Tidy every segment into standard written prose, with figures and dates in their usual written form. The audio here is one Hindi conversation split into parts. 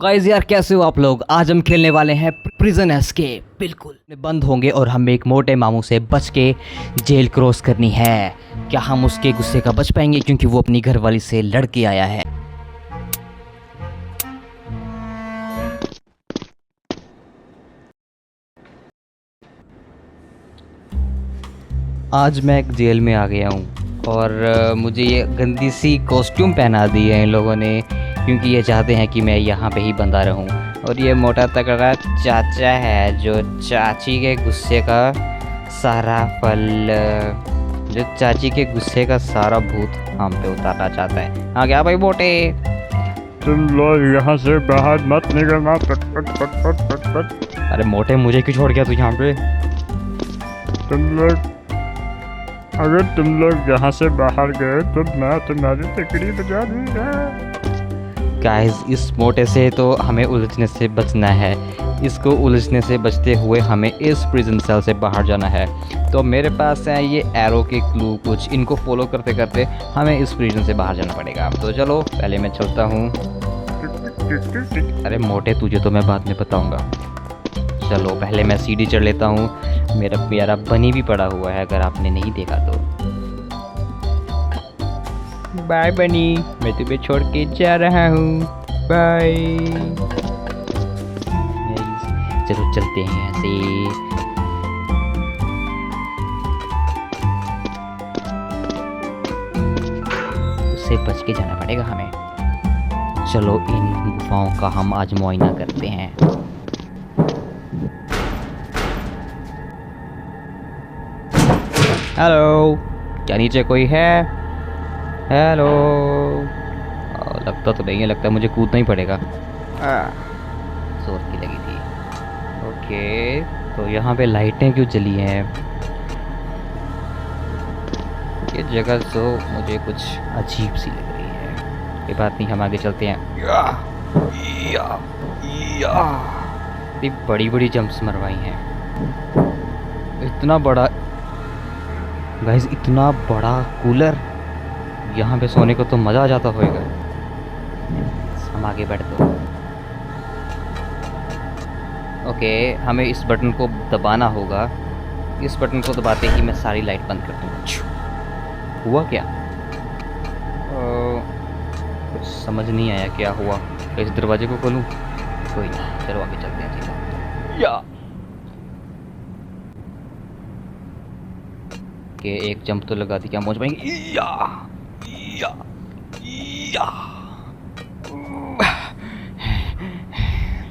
गाइस यार, कैसे हो आप लोग। आज हम खेलने वाले हैं प्रिजन एस्केप। बिल्कुल बंद होंगे और हमें एक मोटे मामू से बच के जेल क्रॉस करनी है। क्या हम उसके गुस्से का बच पाएंगे, क्योंकि वो अपनी घरवाली से लड़ के आया है। आज मैं एक जेल में आ गया हूँ और मुझे ये गंदी सी कॉस्ट्यूम पहना दी है इन लोगों ने, क्योंकि ये चाहते हैं कि मैं यहाँ पे ही बंधा रहूँ। और ये मोटा तगड़ा चाचा है जो चाची के गुस्से का सारा फल, जो चाची के गुस्से का सारा भूत हम पे उतारना चाहता है। हाँ क्या भाई मोटे? तुम लोग यहाँ से बाहर मत निकलना। पट पट पट पट पट पट। अरे मोटे, मुझे क्यों छोड़ गया तू यहाँ पे? अगर तुम लोग यहाँ से बाहर गए तो मैं तुम्हारी तकड़ी बजा दूंगा। गाइस, इस मोटे से तो हमें उलझने से बचना है। इसको उलझने से बचते हुए हमें इस प्रिजन सेल से बाहर जाना है। तो मेरे पास है ये एरो के क्लू कुछ, इनको फॉलो करते करते हमें इस प्रिजन से बाहर जाना पड़ेगा। तो चलो पहले मैं चलता हूँ। अरे मोटे, तुझे तो मैं बाद में बताऊँगा। चलो पहले मैं सीढ़ी चढ़ लेता हूँ। मेरा प्यारा बनी भी पड़ा हुआ है, अगर आपने नहीं देखा तो। बाय बनी, मैं तुम्हें छोड़ के जा रहा हूँ। बाय। चलो चलते हैं यहाँ से। उससे बच के जाना पड़ेगा हमें। चलो इन गुफाओं का हम आज मुआयना करते हैं। हेलो, क्या नीचे कोई है? हेलो। लगता तो नहीं है, लगता है मुझे कूदना ही पड़ेगा। जोर की लगी थी। ओके, तो यहाँ पे लाइटें क्यों जली हैं? ये जगह तो मुझे कुछ अजीब सी लग रही है। ये बात नहीं, हम आगे चलते हैं। ये बड़ी बड़ी जंप्स मरवाई हैं। इतना बड़ा गाइस, इतना बड़ा कूलर, यहाँ पे सोने को तो मज़ा आ जाता होगा। हम आगे बढ़ दो। ओके, हमें इस बटन को दबाना होगा। इस बटन को दबाते ही मैं सारी लाइट बंद कर दूँगा। हुआ क्या? कुछ समझ नहीं आया क्या हुआ। तो इस दरवाजे को खोलूँ? कोई नहीं, चलो आगे चलते हैं। ठीक है, कि एक जंप तो लगा दी, क्या पहुंच पाएंगे?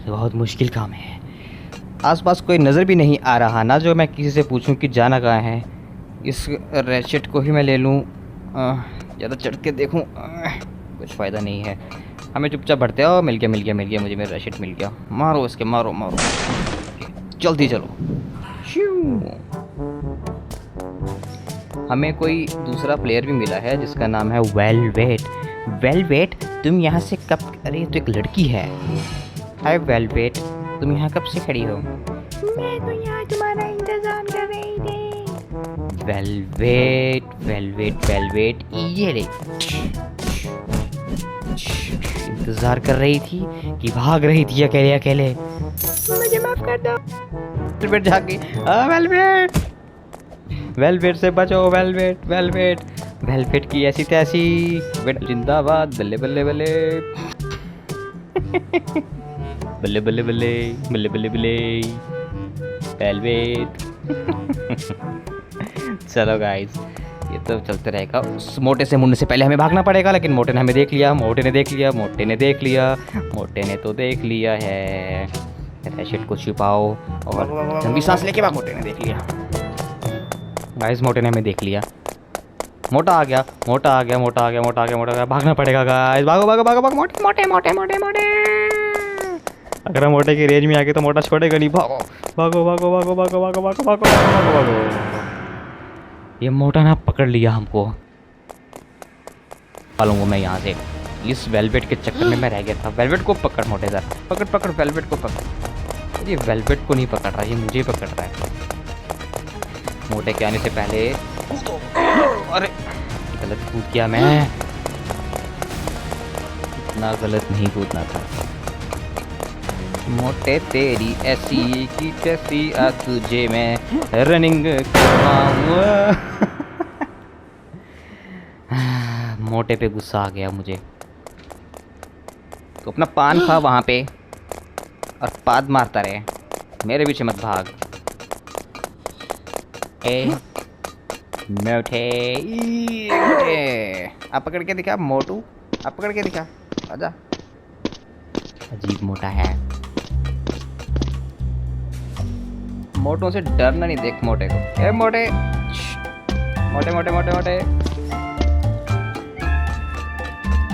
बहुत मुश्किल काम है। आसपास कोई नज़र भी नहीं आ रहा ना, जो मैं किसी से पूछूं कि जाना कहाँ है। इस रैशेट को ही मैं ले लूँ, ज़्यादा चढ़ के देखूं, कुछ फ़ायदा नहीं है। हमें चुपचाप बढ़ते हो। मिल गया, मुझे मेरा रैशेट मिल गया। मारो इसके, मारो। जल्दी चलो। हमें कोई दूसरा प्लेयर भी मिला है जिसका नाम है वेलवेट, तुम यहाँ से कब? अरे तो एक लड़की है। हाय वेलवेट, तुम यहाँ कब से खड़ी हो? मैं तो यहाँ तुम्हारा इंतजार कर रही थी। वेलवेट, ये ले। इंतजार कर रही थी कि भाग रही थी अकेले? मुझे माफ कर दो। वेलवेट जाके, वेलवेट से बचो। वेलवेट की ऐसी तैसी। जिंदाबाद। बल्ले बल्ले बल्ले बल्ले बल्ले बल्ले बल्ले बल्ले वेलवेट। चलो गाइस, ये तो चलते रहेगा। उस मोटे से मुड़ने से पहले हमें भागना पड़ेगा, लेकिन मोटे ने हमें देख लिया। मोटे ने तो देख लिया है। रैशेट को छिपाओ और लंबी सांस लेके भाग। मोटे ने देख लिया गाइस, मोटे ने हमें देख लिया। मोटा आ गया। भागना पड़ेगा गाइस, भागो। मोटे। अगर हम मोटे की रेंज में आ गए तो मोटा छोड़ेगा नहीं। भागो। ये मोटा ना पकड़ लिया हमको। पालूंगा मैं यहाँ से। इस वेलवेट के चक्कर में मैं रह गया था। वेलवेट को पकड़ मोटे, जरा पकड़ वेलवेट को पकड़। ये वेलवेट को नहीं पकड़ रहा, ये मुझे पकड़ रहा है। मोटे के आने से पहले। अरे गलत कूद किया मैं। इतना गलत नहीं कूदना था। मोटे तेरी ऐसी की कैसी आ तुझे मैं रनिंग करवाऊंगा। मोटे पे गुस्सा आ गया मुझे। तो अपना पान खा वहाँ पे और पाद मारता रहे, मेरे पीछे मत भाग। मोटे आप पकड़ के दिखा मोटू, आप पकड़ के दिखा, आजा। अजीब मोटा है, मोटों से डरना नहीं। देख मोटे को, ए मोटे मोटे मोटे मोटे मोटे।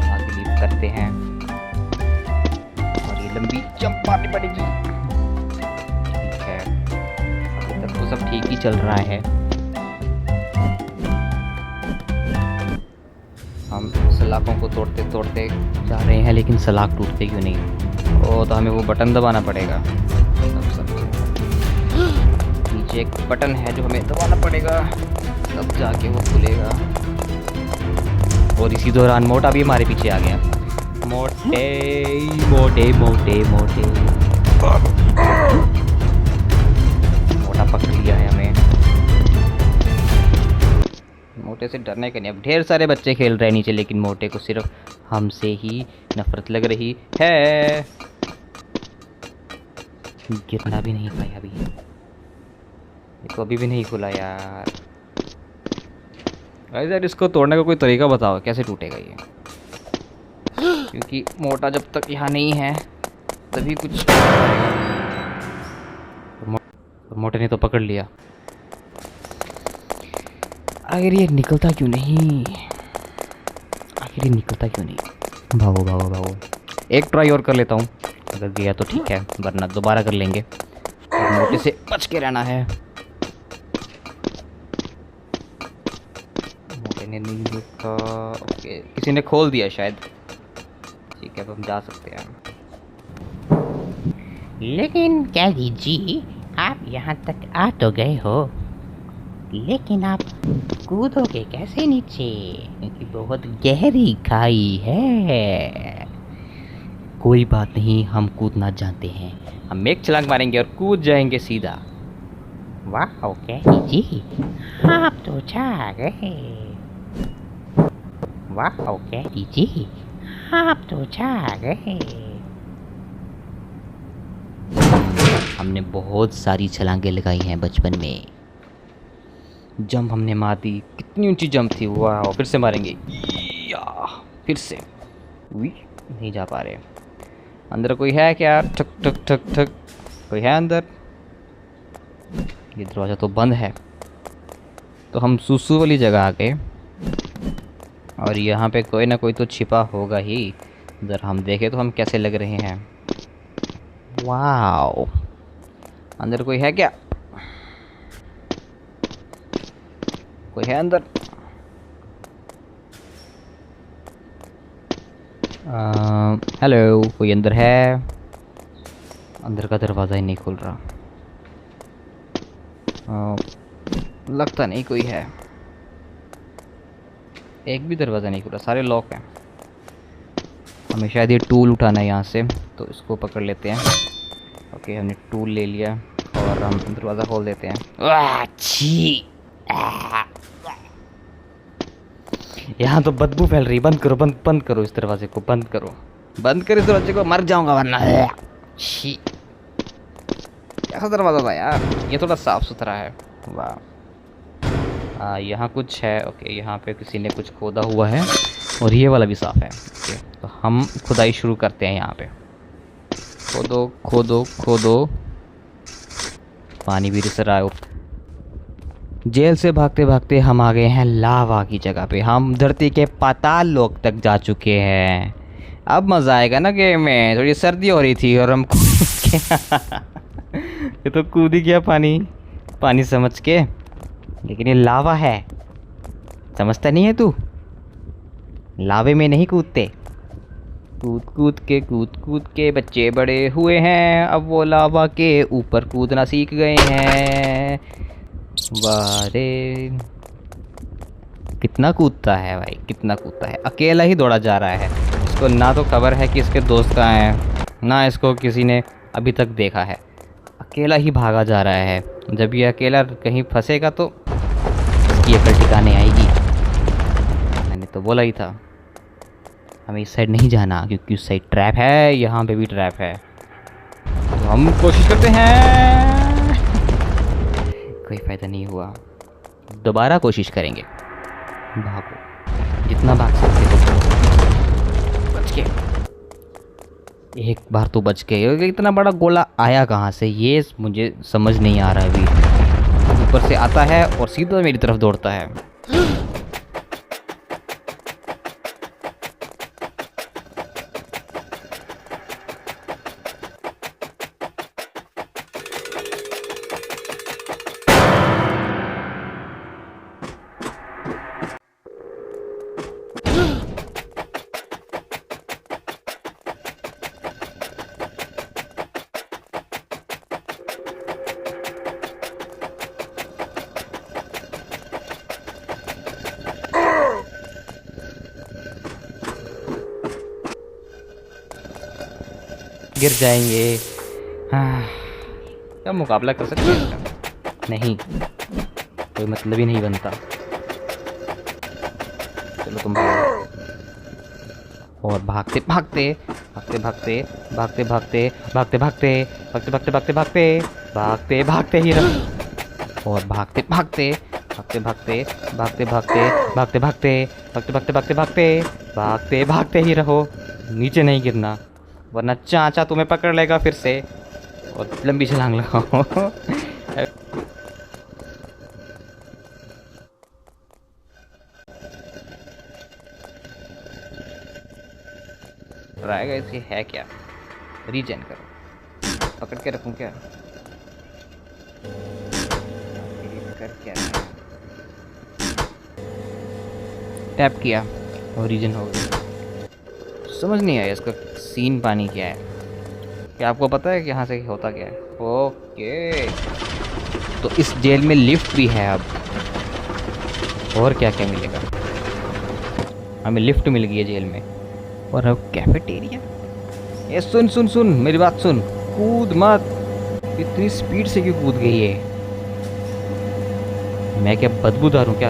आगे लीव करते हैं और ये लंबी जंप मारनी पड़ेगी। ठीक है, अभी तक तो सब ठीक ही चल रहा है। हम सलाखों को तोड़ते तोड़ते जा रहे हैं, लेकिन सलाख टूटते क्यों नहीं? ओ, तो हमें वो बटन दबाना पड़ेगा। नीचे एक बटन है जो हमें दबाना पड़ेगा, तब जाके वो खुलेगा। और इसी दौरान मोटा भी हमारे पीछे आ गया। मोटे मोटे मोटे मोटे मोटा पकड़ लिया है हमें। मोटे से डरने का नहीं। अब ढेर सारे बच्चे खेल रहे हैं नीचे, लेकिन मोटे को सिर्फ हमसे ही नफरत लग रही है। गिरना भी नहीं पाया अभी, इसको अभी भी नहीं खुला यार। यार इसको तोड़ने का कोई तरीका बताओ, कैसे टूटेगा ये? क्योंकि मोटा जब तक यहाँ नहीं है तभी कुछ। मोटे ने तो पकड़ लिया। आखिर ये निकलता क्यों नहीं? आखिर ये निकलता क्यों नहीं? भागो भागो भागो। एक ट्राई और कर लेता हूँ, अगर गया तो ठीक है, वरना दोबारा कर लेंगे। और मोटे से बच के रहना है। मोटे ने नहीं रुका। ओके, किसी ने खोल दिया शायद। ठीक है, अब हम जा सकते हैं। लेकिन कैदी जी, आप यहाँ तक आ तो गए हो, लेकिन आप कूदोगे कैसे नीचे? क्योंकि बहुत गहरी खाई है। कोई बात नहीं, हम कूदना जानते हैं। हम एक छलांग मारेंगे और कूद जाएंगे सीधा। वाह कैदी जी, आप तो छा गए। वाह कैदी जी, आप तो छा गए। हमने बहुत सारी छलांगें लगाई हैं बचपन में। जंप हमने मार दी। कितनी ऊंची जंप थी! वाह, फिर से मारेंगे। या फिर से। नहीं जा पा रहे। अंदर कोई है क्या? ठक ठक ठक ठक। कोई है अंदर? ये दरवाज़ा तो बंद है। तो हम सुसु वाली जगह आ गए और यहाँ पे कोई ना कोई तो छिपा होगा ही। ज़रा हम देखें तो हम कैसे लग रहे हैं। वाह, अंदर कोई है क्या? कोई है अंदर? हेलो, कोई अंदर है? अंदर का दरवाज़ा ही नहीं खुल रहा। लगता नहीं कोई है। एक भी दरवाज़ा नहीं खुला, सारे लॉक हैं। हमें शायद ये टूल उठाना है यहाँ से, तो इसको पकड़ लेते हैं। ओके, हमने टूल ले लिया और हम दरवाज़ा खोल देते हैं। अच्छी, यहाँ तो बदबू फैल रही। बंद करो, बंद करो इस दरवाजे को, बंद करो, बंद कर इस दरवाजे को, मर जाऊंगा वरना। छी, कैसा दरवाज़ा था यार? ये थोड़ा साफ सुथरा है। वाह, यहाँ कुछ है। ओके, यहाँ पे किसी ने कुछ खोदा हुआ है और ये वाला भी साफ है। ओके, तो हम खुदाई शुरू करते हैं। यहाँ पे खोदो खोदो खोदो। पानी भी रिस रहा है। जेल से भागते भागते हम आ गए हैं लावा की जगह पे। हम धरती के पाताल लोक तक जा चुके हैं। अब मज़ा आएगा ना गेम में। थोड़ी सर्दी हो रही थी और हम ये तो कूद ही गया पानी समझ के, लेकिन ये लावा है। समझता नहीं है तू? लावे में नहीं कूदते। कूद कूद के बच्चे बड़े हुए हैं। अब वो लावा के ऊपर कूदना सीख गए हैं। वारे, कितना कूदता है भाई, कितना कूदता है। अकेला ही दौड़ा जा रहा है। इसको ना तो खबर है कि इसके दोस्त कहाँ हैं, ना इसको किसी ने अभी तक देखा है। अकेला ही भागा जा रहा है। जब ये अकेला कहीं फंसेगा तो इसकी अकल ठिकाने आएगी। मैंने तो बोला ही था हमें इस साइड नहीं जाना, क्योंकि उस साइड ट्रैप है, यहाँ पे भी ट्रैप है। तो हम कोशिश करते हैं। कोई फ़ायदा नहीं हुआ, दोबारा कोशिश करेंगे। भागो, जितना भाग सकते हो। बच गए, एक बार तो बच गए। इतना बड़ा गोला आया कहाँ से, ये मुझे समझ नहीं आ रहा अभी। ऊपर से आता है और सीधा मेरी तरफ दौड़ता है। गिर जाएंगे। हाँ, क्या मुकाबला कर सकते हैं इसका? नहीं, कोई मतलब ही नहीं बनता। चलो तुम भागो। और भागते भागते भागते भागते भागते भागते भागते भागते भागते भागते भागते भागते भागते भागते ही रहो। और भागते भागते भागते भागते भागते भागते भागते भागते भागते भागते भागते भागते भागते भागते ही रहो। नीचे नहीं गिरना, वरना चाचा तुम्हें पकड़ लेगा फिर से और लंबी छलांग लगाओ। रहेगा इसकी है क्या? रीजन करो, पकड़ के रखूं क्या? कर क्या है? टैप किया और रीजन हो गया। समझ नहीं आया इसका सीन पानी क्या है। क्या आपको पता है कि यहाँ से होता क्या है? ओके, तो इस जेल में लिफ्ट भी है अब। और क्या क्या मिलेगा? हमें लिफ्ट मिल गई है जेल में। और अब कैफेटेरिया। ये सुन सुन सुन, मेरी बात सुन, कूद मत। इतनी स्पीड से क्यों कूद गई है? मैं क्या बदबूदार हूँ क्या?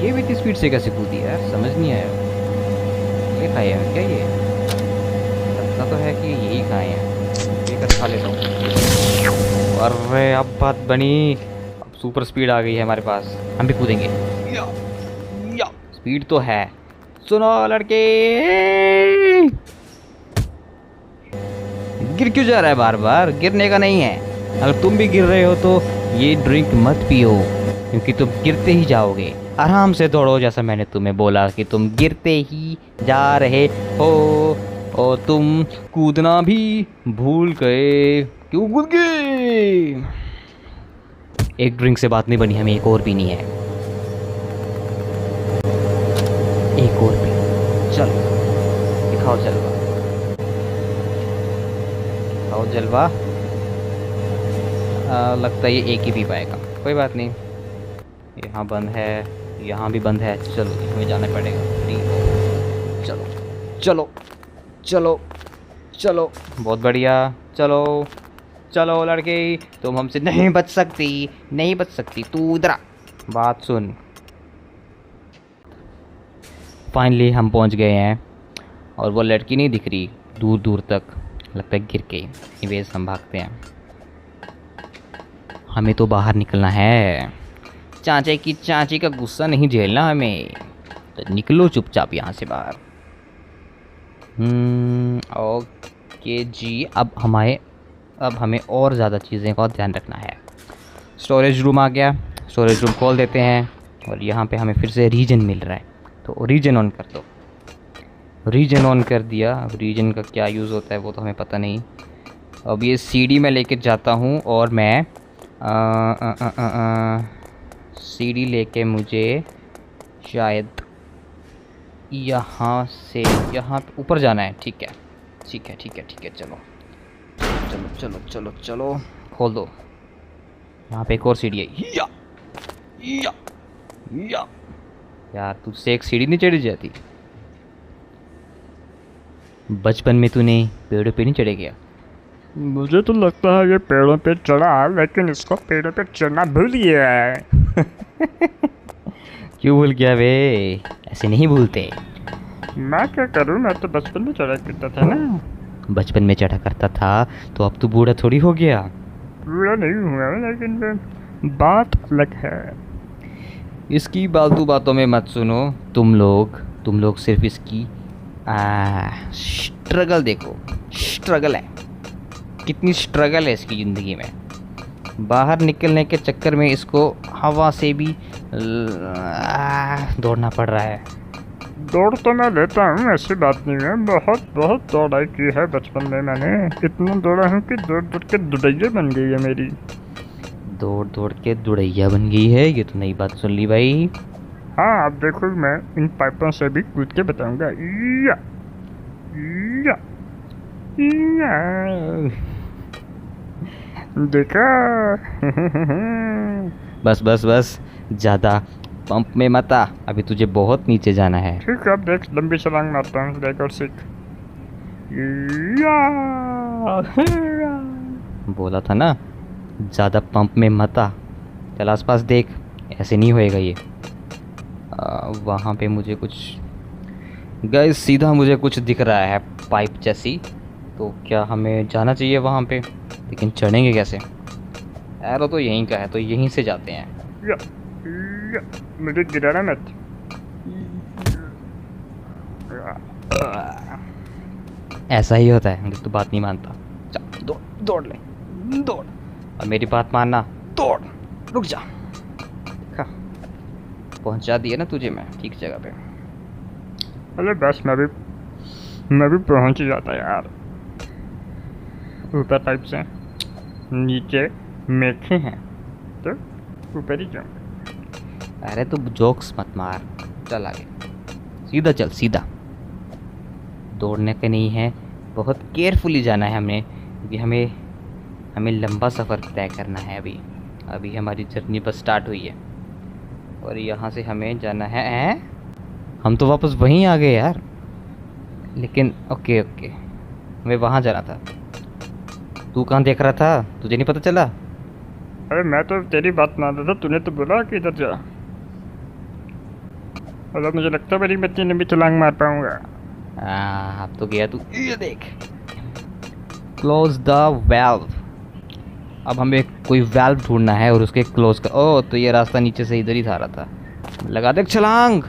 ये भी इतनी स्पीड से कैसे कूदी यार, समझ नहीं आया। ये खाया है क्या? ये लगता तो है कि यही खाए हैं। ये कर खा लेता हूँ। अरे अब बात बनी, अब सुपर स्पीड आ गई है हमारे पास, हम भी कूदेंगे। या स्पीड तो है। सुनो लड़के, गिर क्यों जा रहा है बार बार? गिरने का नहीं है। अगर तुम भी गिर रहे हो तो ये ड्रिंक मत पियो, क्योंकि तुम गिरते ही जाओगे। आराम से दौड़ो, जैसा मैंने तुम्हें बोला कि तुम गिरते ही जा रहे हो। और तुम कूदना भी भूल गए। क्यों कूद गए? एक ड्रिंक से बात नहीं बनी, हमें एक और पीनी है। एक और भी। चलो दिखाओ जलवा, दिखाओ जलवा। लगता है ये एक ही पी पाएगा। कोई बात नहीं, यहाँ बंद है, यहाँ भी बंद है। चलो हमें जाना पड़ेगा। चलो चलो चलो चलो, बहुत बढ़िया। चलो चलो लड़के, तुम हमसे नहीं बच सकती, नहीं बच सकती। तू इधर आ, बात सुन। फाइनली हम पहुंच गए हैं और वो लड़की नहीं दिख रही दूर दूर तक, लगता है गिर के। निवेश हम भागते हैं, हमें तो बाहर निकलना है। चाची का गुस्सा नहीं झेलना हमें, तो निकलो चुपचाप यहाँ से बाहर। ओके जी, अब हमें और ज़्यादा चीज़ें का ध्यान रखना है। स्टोरेज रूम आ गया, स्टोरेज रूम खोल देते हैं। और यहाँ पे हमें फिर से रीजन मिल रहा है, तो रीजन ऑन कर दो। रीजन ऑन कर दिया। अब रीजन का क्या यूज़ होता है वो तो हमें पता नहीं। अब ये सीडी में लेके जाता हूँ और मैं सीडी लेके मुझे शायद यहाँ से यहाँ ऊपर जाना है। ठीक है ठीक है ठीक है ठीक है, चलो चलो चलो चलो चलो, खोल दो। यहाँ पे एक और सीढ़ी है। या या या यार, तुझसे एक सीढ़ी नहीं चढ़ी जाती? बचपन में तूने पेड़ों पे नहीं चढ़े गया? मुझे तो लगता है ये पेड़ों पे चढ़ा, लेकिन इसको पेड़ों पे चढ़ना भूल गया है। क्यों भूल गया बे? ऐसे नहीं भूलते। मैं क्या करूं, मैं तो बचपन में चढ़ा करता था ना। बचपन में चढ़ा करता था तो अब तू बूढ़ा थोड़ी हो गया। पूरा नहीं हुआ, लेकिन बात अलग है। इसकी फालतू बातों में मत सुनो। तुम लोग सिर्फ इसकी स्ट्रगल देखो। स्ट्रगल है, कितनी स्ट्रगल है इसकी ज़िंदगी में। बाहर निकलने के चक्कर में इसको हवा से भी दौड़ना पड़ रहा है। दौड़ तो मैं लेता हूँ, ऐसी बात नहीं है। बहुत बहुत दौड़ाई की है बचपन में मैंने। इतना दौड़ा हूँ कि दौड़ दौड़ के दुड़ैया बन गई है मेरी। दौड़ दौड़ के दुड़ैया बन गई है? ये तो नई बात सुन ली भाई। हाँ, अब देखो मैं इन पाइपों से भी कूद के बताऊंगा। या या या देखा। बस बस बस, ज़्यादा पंप में मत आ, अभी तुझे बहुत नीचे जाना है। ठीक है, अब देख लंबी छलांग मारता हूँ, देख और सीख। या बोला था ना, ज़्यादा पंप में मत आ। चल आसपास देख, ऐसे नहीं होएगा ये। वहाँ पे मुझे कुछ गाइस, सीधा मुझे कुछ दिख रहा है पाइप जैसी। तो क्या हमें जाना चाहिए वहाँ पे? लेकिन चढ़ेंगे कैसे? एरो तो यहीं का है, तो यहीं से जाते हैं। या मुझे गिराना मत। ऐसा ही होता है, तो बात नहीं मानता। चल दौड़ दौड़ ले, दौड़। और मेरी बात मानना, दौड़। रुक जा, देखा पहुंचा दिया ना तुझे मैं ठीक जगह पे। अरे बस, मैं भी पहुंच ही जाता यार। ऊपर पाइप से नीचे मेथे हैं तो ऊपर ही जाऊंगा। अरे तू जोक्स मत मार, चल आगे सीधा चल, सीधा। दौड़ने का नहीं है, बहुत केयरफुली जाना है हमें, क्योंकि हमें लंबा सफ़र तय करना है। अभी हमारी जर्नी बस स्टार्ट हुई है और यहाँ से हमें जाना है। हम तो वापस वहीं आ गए यार। लेकिन ओके हमें वहाँ जाना था। तू कहाँ देख रहा था, तुझे नहीं पता चला? अरे मैं तो तेरी बात मान रहा था, तूने तो बोला कि इधर जा। मतलब मुझे लगता है मेरी मैं इतनी लंबी छलांग मार पाऊंगा। अब तो गया तू। ये देख, क्लोज द वेल्व। अब हमें कोई वेल्व ढूंढना है और उसके क्लोज कर। ओह, तो ये रास्ता नीचे से इधर ही था रहा था। लगा दे छलांग।